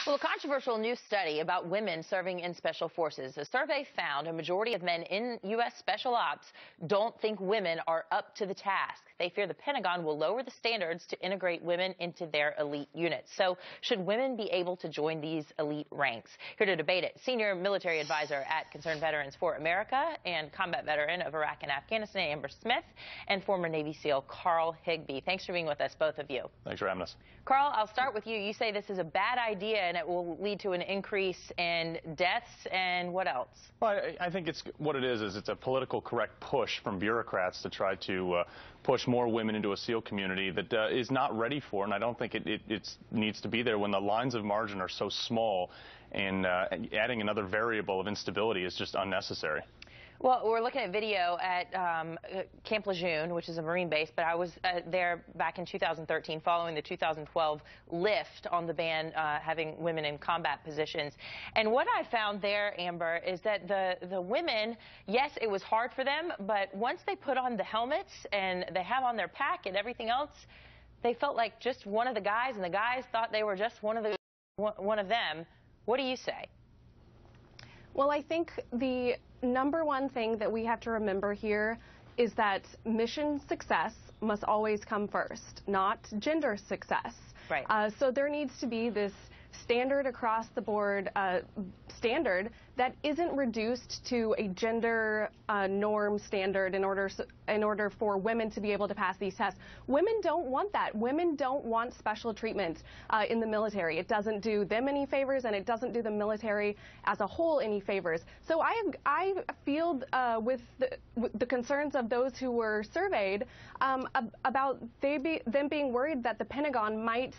Well, a controversial new study about women serving in special forces. A survey found a majority of men in U.S. Special Ops don't think women are up to the task. They fear the Pentagon will lower the standards to integrate women into their elite units. So should women be able to join these elite ranks? Here to debate it, senior military advisor at Concerned Veterans for America and combat veteran of Iraq and Afghanistan, Amber Smith, and former Navy SEAL Carl Higbee. Thanks for being with us, both of you. Thanks for having us. Carl, I'll start with you. You say this is a bad idea and it will lead to an increase in deaths, and what else? Well, I think what it is it's a political correct push from bureaucrats to try to push more women into a SEAL community that is not ready for, and I don't think it needs to be there when the lines of margin are so small, and adding another variable of instability is just unnecessary. Well, we're looking at video at Camp Lejeune, which is a Marine base, but I was there back in 2013 following the 2012 lift on the ban having women in combat positions. And what I found there, Amber, is that the women, yes, it was hard for them, but once they put on the helmets and they have on their pack and everything else, they felt like just one of the guys, and the guys thought they were just one of them. What do you say? Well, I think the number one thing that we have to remember here is that mission success must always come first, not gender success. Right. So there needs to be this standard across the board standard that isn't reduced to a gender norm standard in order for women to be able to pass these tests. Women don't want that. Women don't want special treatment in the military. It doesn't do them any favors, and it doesn't do the military as a whole any favors. So I feel with the concerns of those who were surveyed about them being worried that the Pentagon might,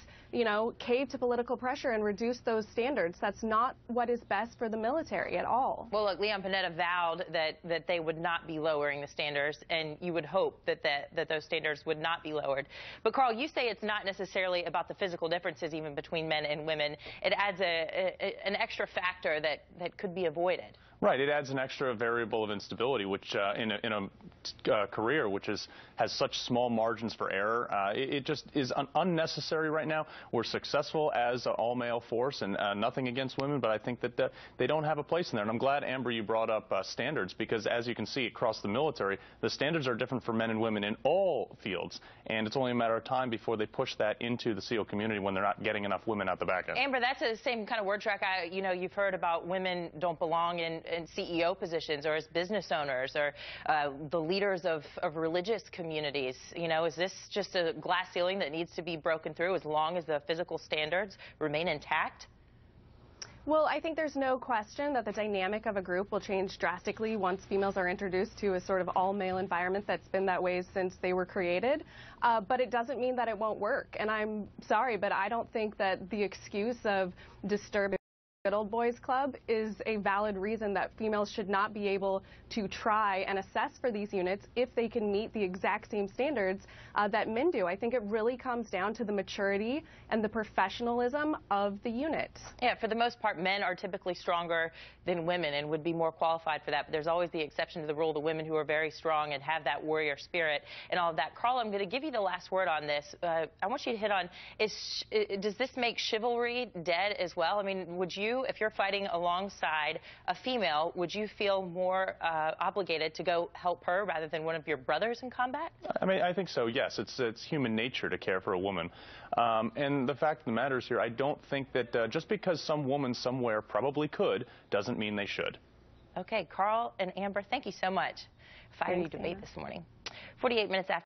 cave to political pressure and reduce those standards. That's not what is best for the military at all. Well, look, Leon Panetta vowed that they would not be lowering the standards, and you would hope that those standards would not be lowered. But Carl, you say it's not necessarily about the physical differences even between men and women. It adds an extra factor that could be avoided. Right, it adds an extra variable of instability, which in a career which has such small margins for error, it just is unnecessary right now. We're successful as an all-male force, and nothing against women, but I think that they don't have a place in there. And I'm glad, Amber, you brought up standards, because as you can see across the military, the standards are different for men and women in all fields, and it's only a matter of time before they push that into the SEAL community when they're not getting enough women out the back end. Amber, that's the same kind of word track. You've heard about women don't belong in CEO positions or as business owners or the leaders of religious communities. Is this just a glass ceiling that needs to be broken through as long as the physical standards remain intact? Well, I think there's no question that the dynamic of a group will change drastically once females are introduced to a sort of all-male environment that's been that way since they were created. But it doesn't mean that it won't work. And I'm sorry, but I don't think that the excuse of disturbing Good Old Boys Club is a valid reason that females should not be able to try and assess for these units if they can meet the exact same standards that men do. I think it really comes down to the maturity and the professionalism of the unit. Yeah, for the most part, men are typically stronger than women and would be more qualified for that. But there's always the exception to the rule, the women who are very strong and have that warrior spirit and all of that. Carl, I'm going to give you the last word on this. I want you to hit on, does this make chivalry dead as well? I mean, would you, if you're fighting alongside a female, would you feel more obligated to go help her rather than one of your brothers in combat? I mean, I think so, yes. It's human nature to care for a woman. And the fact of the matter is here, I don't think that just because some woman somewhere probably could doesn't mean they should. Okay, Carl and Amber, thank you so much. Fiery debate this morning. 48 minutes after